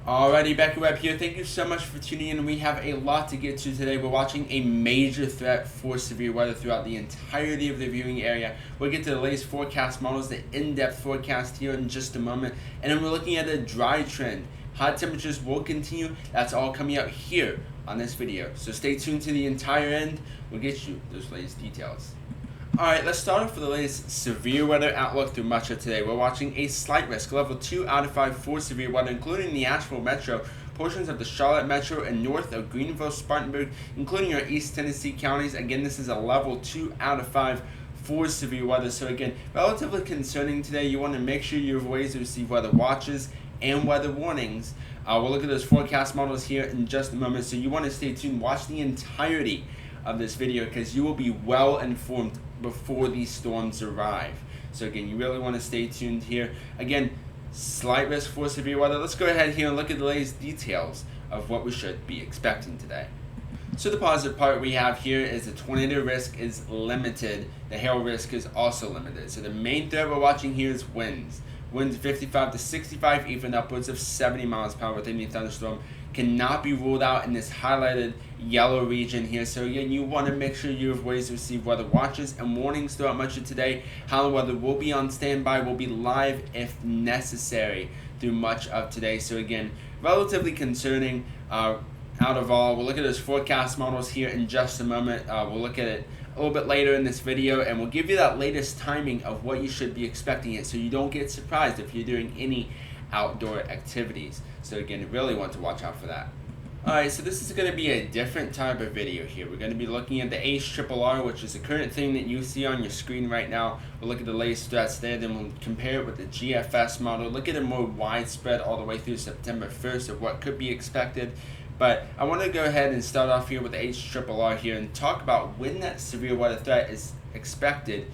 Alrighty, Becky Webb here. Thank you so much for tuning in. We have a lot to get to today. We're watching a major threat for severe weather throughout the entirety of the viewing area. We'll get to the latest forecast models, the in-depth forecast here in just a moment. And then we're looking at a dry trend. Hot temperatures will continue. That's all coming out here on this video. So stay tuned to the entire end. We'll get you those latest details. Alright, let's start off with the latest severe weather outlook through much of today. We're watching a slight risk, level 2 out of 5 for severe weather, including the Asheville Metro, portions of the Charlotte Metro, and north of Greenville, Spartanburg, including your East Tennessee counties. Again, this is a level 2 out of 5 for severe weather. So again, relatively concerning today. You want to make sure you have ways to receive weather watches and weather warnings. We'll look at those forecast models here in just a moment. So you want to stay tuned, watch the entirety of this video because you will be well informed before these storms arrive. So again, you really want to stay tuned here. Again, slight risk for severe weather. Let's go ahead here and look at the latest details of what we should be expecting today. So the positive part we have here is the tornado risk is limited. The hail risk is also limited. So the main threat we're watching here is winds. Winds 55 to 65, even upwards of 70 miles per hour with any thunderstorm. Cannot be ruled out in this highlighted yellow region here. So again, you want to make sure you have ways to receive weather watches and warnings throughout much of today. Howler weather will be on standby, will be live if necessary through much of today. So again, relatively concerning out of all. We'll look at those forecast models here in just a moment. We'll look at it a little bit later in this video, and we'll give you that latest timing of what you should be expecting it so you don't get surprised if you're doing any outdoor activities. So again, you really want to watch out for that. Alright, so this is going to be a different type of video here. We're going to be looking at the HRRR, which is the current thing that you see on your screen right now. We'll look at the latest threats there, then we'll compare it with the GFS model, look at a more widespread all the way through September 1st of what could be expected. But I want to go ahead and start off here with the HRRR here and talk about when that severe weather threat is expected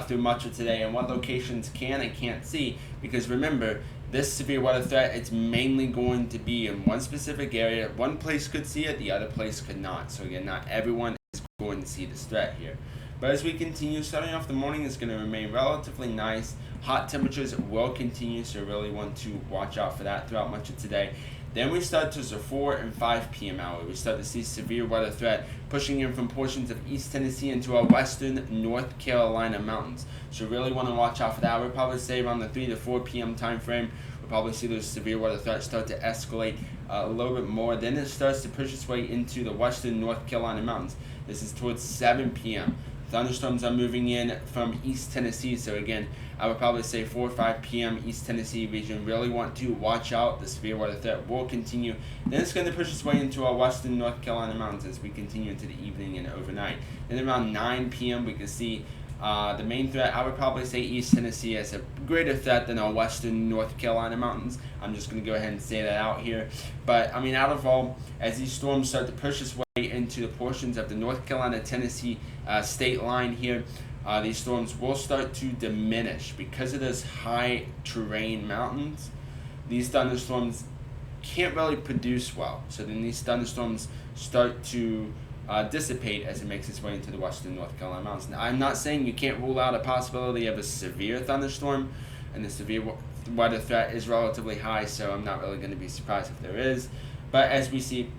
through much of today and what locations can and can't see. Because remember, this severe weather threat, it's mainly going to be in one specific area. One place could see it, the other place could not. So again, not everyone is going to see this threat here. But as we continue, starting off the morning is going to remain relatively nice. Hot temperatures will continue, so really want to watch out for that throughout much of today. Then we start to the 4 and 5 p.m. hour. We start to see severe weather threat pushing in from portions of East Tennessee into our western North Carolina mountains. So really want to watch out for that. We'll probably say around the 3 to 4 p.m. time frame, we'll probably see those severe weather threats start to escalate a little bit more. Then it starts to push its way into the western North Carolina mountains. This is towards 7 p.m. Thunderstorms are moving in from East Tennessee, so again, I would probably say 4 or 5 p.m. East Tennessee region. Really want to watch out. The severe weather threat will continue. Then it's going to push its way into our western North Carolina mountains as we continue into the evening and overnight. Then around 9 p.m. we can see the main threat. I would probably say East Tennessee as a greater threat than our western North Carolina mountains. I'm just going to go ahead and say that out here. But I mean, out of all, as these storms start to push its way into the portions of the North Carolina-Tennessee state line here, these storms will start to diminish because of those high terrain mountains. These thunderstorms can't really produce well. So then these thunderstorms start to dissipate as it makes its way into the western North Carolina mountains. Now, I'm not saying you can't rule out a possibility of a severe thunderstorm, and the severe weather threat is relatively high, so I'm not really going to be surprised if there is. But as we see,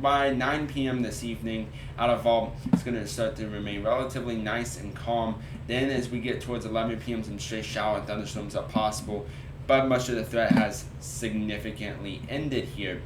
by 9 p.m. this evening, out of all, it's going to start to remain relatively nice and calm. Then as we get towards 11 p.m., some stray shower and thunderstorms are possible, but much of the threat has significantly ended here.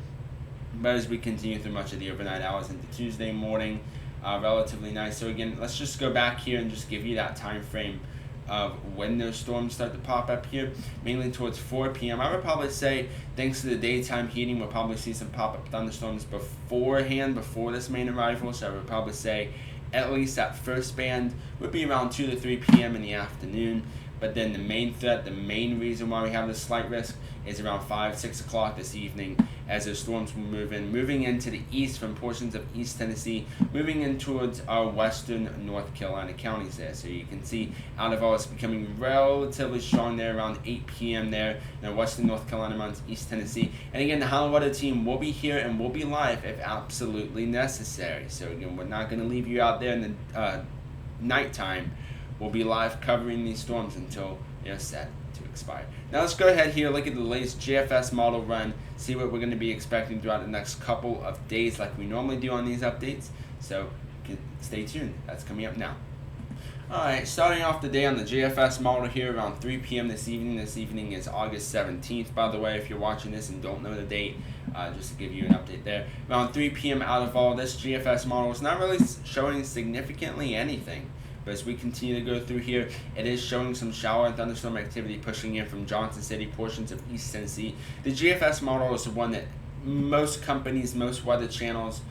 But as we continue through much of the overnight hours into Tuesday morning, relatively nice. So again, let's just go back here and just give you that time frame of when those storms start to pop up here, mainly towards 4 p.m. I would probably say, thanks to the daytime heating, we'll probably see some pop-up thunderstorms beforehand, before this main arrival. So I would probably say at least that first band would be around 2 to 3 p.m. in the afternoon. But then the main threat, the main reason why we have this slight risk is around 5, 6 o'clock this evening as those storms will moving into the east from portions of East Tennessee, moving in towards our western North Carolina counties there. So you can see out of all, it's becoming relatively strong there around 8 p.m. there in our western North Carolina mountains, East Tennessee. And again, the Howler Weather team will be here and will be live if absolutely necessary. So again, we're not going to leave you out there in the nighttime. We'll be live covering these storms until they're set to to expire. Now let's go ahead here, look at the latest GFS model run, see what we're going to be expecting throughout the next couple of days like we normally do on these updates. So stay tuned. That's coming up now. Alright, starting off the day on the GFS model here around 3 p.m. this evening. This evening is August 17th, by the way, if you're watching this and don't know the date, just to give you an update there. Around 3 p.m. out of all, this GFS model is not really showing significantly anything. But as we continue to go through here, it is showing some shower and thunderstorm activity pushing in from Johnson City, portions of East Tennessee. The GFS model is the one that most companies, most weather channels,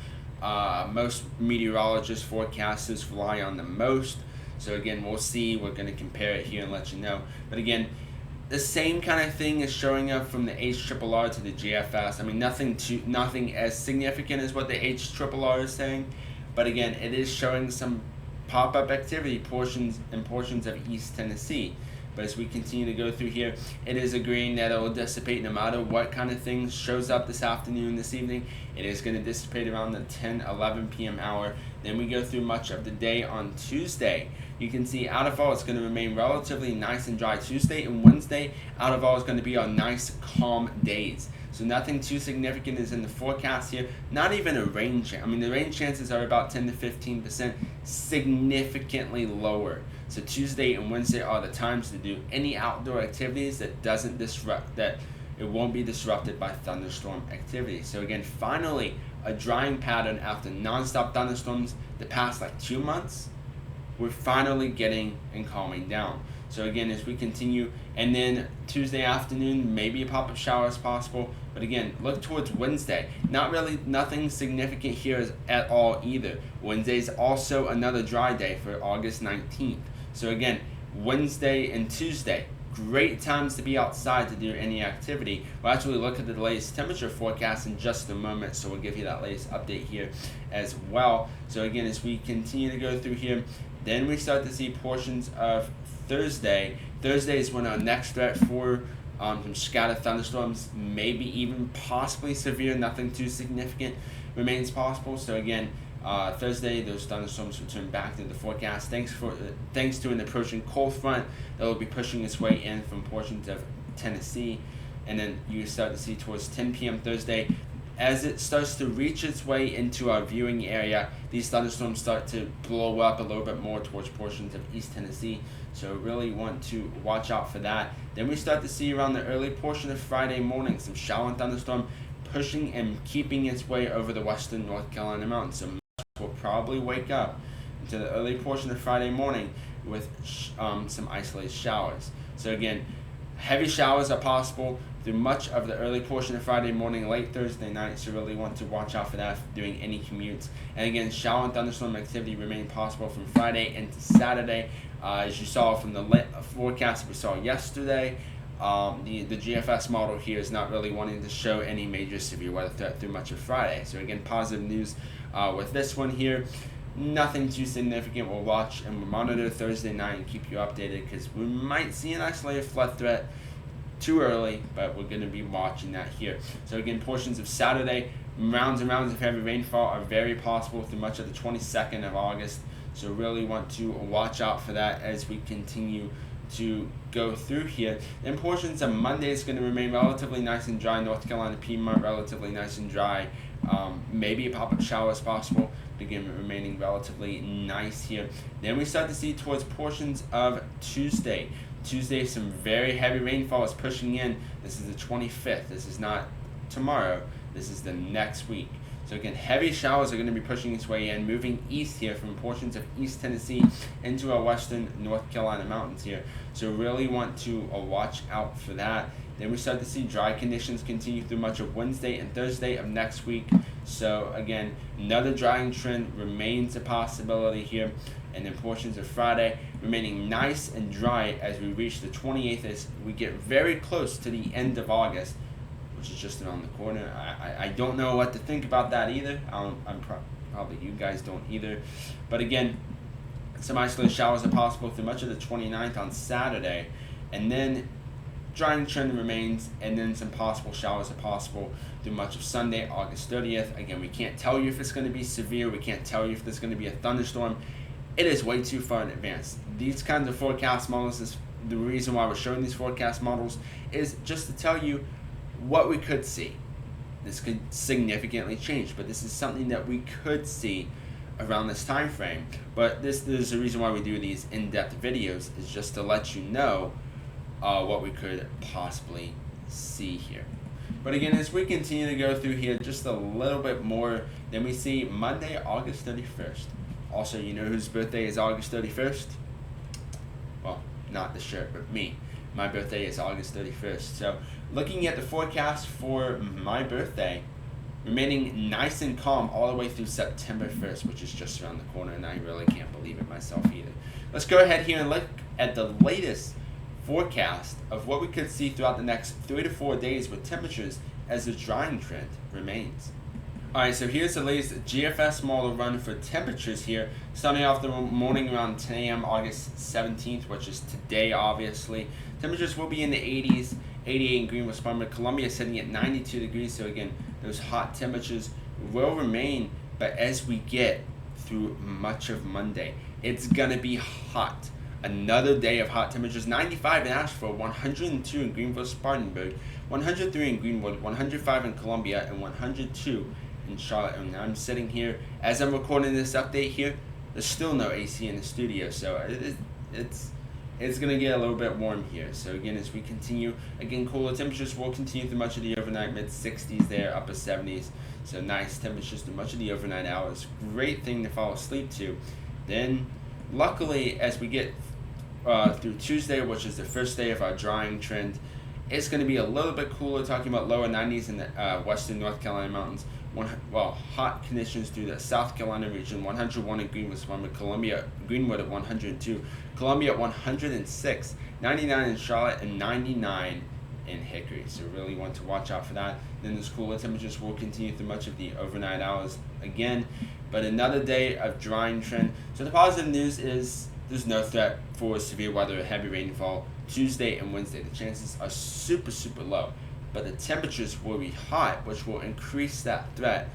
most meteorologists, forecasters rely on the most. So again, we'll see. We're going to compare it here and let you know. But again, the same kind of thing is showing up from the HRRR to the GFS. I mean, nothing as significant as what the HRRR is saying. But again, it is showing some pop-up activity portions of East Tennessee. But as we continue to go through here, it is agreeing that it will dissipate no matter what kind of thing shows up this afternoon, this evening. It is going to dissipate around the 10-11 p.m. hour. Then we go through much of the day on Tuesday. You can see out of all, it's going to remain relatively nice and dry. Tuesday and Wednesday, out of all, is going to be on nice, calm days. So nothing too significant is in the forecast here. Not even a rain chance. I mean, the rain chances are about 10 to 15%, significantly lower. So Tuesday and Wednesday are the times to do any outdoor activities that it won't be disrupted by thunderstorm activity. So again, finally, a drying pattern after nonstop thunderstorms the past like 2 months. We're finally getting and calming down. So again, as we continue, and then Tuesday afternoon, maybe a pop-up shower is possible. But again, look towards Wednesday. Nothing significant here at all either. Wednesday is also another dry day for August 19th. So again, Wednesday and Tuesday, great times to be outside to do any activity. We'll actually look at the latest temperature forecast in just a moment, so we'll give you that latest update here as well. So again, as we continue to go through here, then we start to see portions of Thursday. Thursday is when our next threat for some scattered thunderstorms, maybe even possibly severe, nothing too significant remains possible. So again, Thursday, those thunderstorms return back to the forecast thanks to an approaching cold front that will be pushing its way in from portions of Tennessee. And then you start to see towards 10 p.m. Thursday, as it starts to reach its way into our viewing area, these thunderstorms start to blow up a little bit more towards portions of East Tennessee. So really want to watch out for that. Then we start to see around the early portion of Friday morning some shower and thunderstorm pushing and keeping its way over the western North Carolina mountains. So will probably wake up into the early portion of Friday morning with some isolated showers. So again, heavy showers are possible through much of the early portion of Friday morning, late Thursday night, so really want to watch out for that if doing any commutes. And again, shower and thunderstorm activity remain possible from Friday into Saturday. As you saw from the forecast we saw yesterday, the GFS model here is not really wanting to show any major severe weather threat through much of Friday. So again, positive news with this one here. Nothing too significant. We'll watch and we'll monitor Thursday night and keep you updated because we might see an isolated flood threat too early, but we're going to be watching that here. So again, portions of Saturday, rounds and rounds of heavy rainfall are very possible through much of the 22nd of August. So really want to watch out for that as we continue to go through here. Then portions of Monday is going to remain relatively nice and dry. North Carolina, Piedmont, relatively nice and dry. Maybe a pop-up shower is possible. Again, remaining relatively nice here. Then we start to see towards portions of Tuesday. Tuesday, some very heavy rainfall is pushing in. This is the 25th. This is not tomorrow. This is the next week. So again, heavy showers are going to be pushing its way in, moving east here from portions of East Tennessee into our western North Carolina mountains here. So really want to watch out for that. Then we start to see dry conditions continue through much of Wednesday and Thursday of next week. So again, another drying trend remains a possibility here. And then portions of Friday remaining nice and dry as we reach the 28th as we get very close to the end of August, which is just around the corner. I don't know what to think about that either. Probably you guys don't either. But again, some isolated showers are possible through much of the 29th on Saturday. And then drying trend remains, and then some possible showers are possible through much of Sunday, August 30th. Again, we can't tell you if it's going to be severe. We can't tell you if there's going to be a thunderstorm. It is way too far in advance. These kinds of forecast models the reason why we're showing these forecast models is just to tell you what we could see. This could significantly change, but this is something that we could see around this time frame. But this is the reason why we do these in-depth videos, is just to let you know what we could possibly see here. But again, as we continue to go through here just a little bit more, then we see Monday, August 31st. Also, you know whose birthday is August 31st? Well, not the shirt, but me. My birthday is August 31st. So looking at the forecast for my birthday, remaining nice and calm all the way through September 1st, which is just around the corner, and I really can't believe it myself either. Let's go ahead here and look at the latest forecast of what we could see throughout the next 3 to 4 days with temperatures as the drying trend remains. Alright, so here's the latest GFS model run for temperatures here, starting off the morning around 10 a.m. August 17th, which is today obviously. Temperatures will be in the 80s, 88 in Greenville, Spartanburg, Columbia sitting at 92 degrees, so again, those hot temperatures will remain, but as we get through much of Monday, it's gonna be hot. Another day of hot temperatures, 95 in Asheville, 102 in Greenville, Spartanburg, 103 in Greenwood, 105 in Columbia, and 102 in Charlotte. And I'm sitting here, as I'm recording this update here, there's still no AC in the studio, so it's going to get a little bit warm here. So again, as we continue, again, cooler temperatures will continue through much of the overnight, mid-60s there, upper 70s, so nice temperatures through much of the overnight hours. Great thing to fall asleep to. Then, luckily, as we get through Tuesday, which is the first day of our drying trend, it's going to be a little bit cooler, talking about lower 90s in the western North Carolina mountains. Hot conditions through the South Carolina region, 101 in Greenwood, Columbia, Greenwood at 102, Columbia at 106, 99 in Charlotte, and 99 in Hickory. So really want to watch out for that. Then those cooler temperatures will continue through much of the overnight hours again, but another day of drying trend. So the positive news is there's no threat for severe weather or heavy rainfall Tuesday and Wednesday. The chances are super, super low, but the temperatures will be hot, which will increase that threat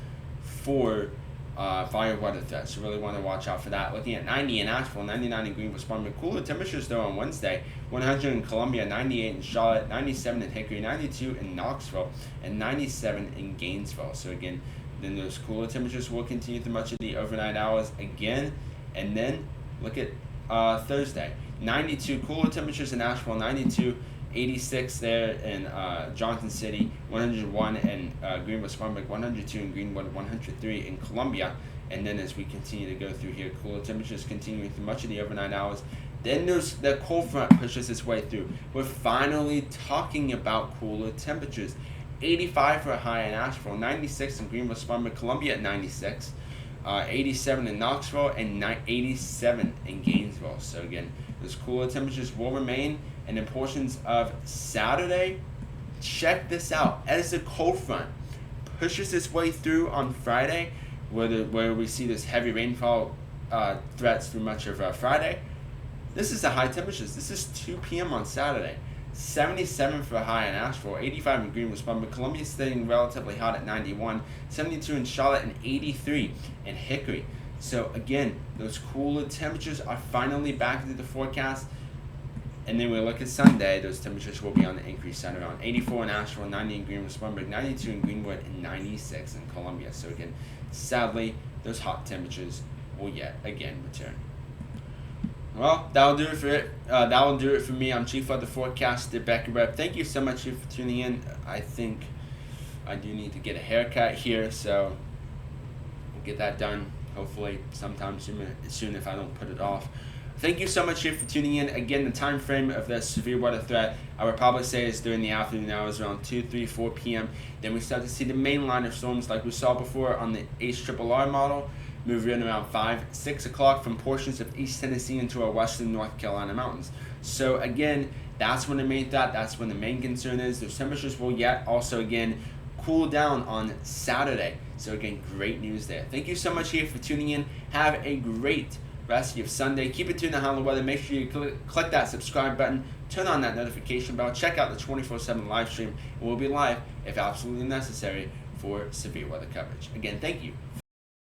for fire weather threats. So really want to watch out for that. Looking at 90 in Asheville, 99 in Greenville, Spartanburg. Cooler temperatures though on Wednesday, 100 in Columbia, 98 in Charlotte, 97 in Hickory, 92 in Knoxville, and 97 in Gainesville. So again, then those cooler temperatures will continue through much of the overnight hours again. And then look at Thursday, 92 cooler temperatures in Asheville, 92, 86 there in Johnson City, 101 in Greenville, Spartanburg, 102 in Greenwood, 103 in Columbia. And then as we continue to go through here, cooler temperatures continuing through much of the overnight hours. Then the cold front pushes its way through. We're finally talking about cooler temperatures. 85 for a high in Asheville, 96 in Greenville, Spartanburg, Columbia at 96. 87 in Knoxville, and 87 in Gainesville. So again, those cooler temperatures will remain. And in portions of Saturday, check this out. As the cold front pushes its way through on Friday, where we see this heavy rainfall threats through much of Friday, this is the high temperatures. This is 2 p.m. on Saturday. 77 for a high in Asheville, 85 in Greenville, Spartanburg, Columbia staying relatively hot at 91, 72 in Charlotte, and 83 in Hickory. So again, those cooler temperatures are finally back into the forecast. And then we look at Sunday, those temperatures will be on the increase side, around 84 in Asheville, 90 in Greenville, Spartanburg, 92 in Greenwood, and 96 in Columbia. So again, sadly, those hot temperatures will yet again return. Well, that'll do it for it. That will do it for me. I'm Chief Weather Forecaster Becker Webb. Thank you so much for tuning in. I think I do need to get a haircut here, so we'll get that done hopefully sometime soon if I don't put it off. Thank you so much here for tuning in. Again, the time frame of the severe weather threat, I would probably say, is during the afternoon hours around 2, 3, 4 p.m. Then we start to see the main line of storms like we saw before on the HRRR model, move in around 5, 6 o'clock from portions of East Tennessee into our western North Carolina mountains. So again, that's when the main threat, that's when the main concern is. Those temperatures will yet also again cool down on Saturday. So again, great news there. Thank you so much here for tuning in. Have a great rest of Sunday. Keep it tuned to Honolulu Weather. Make sure you click that subscribe button, turn on that notification bell, check out the 24/7 live stream, and we'll be live if absolutely necessary for severe weather coverage. Again, thank you.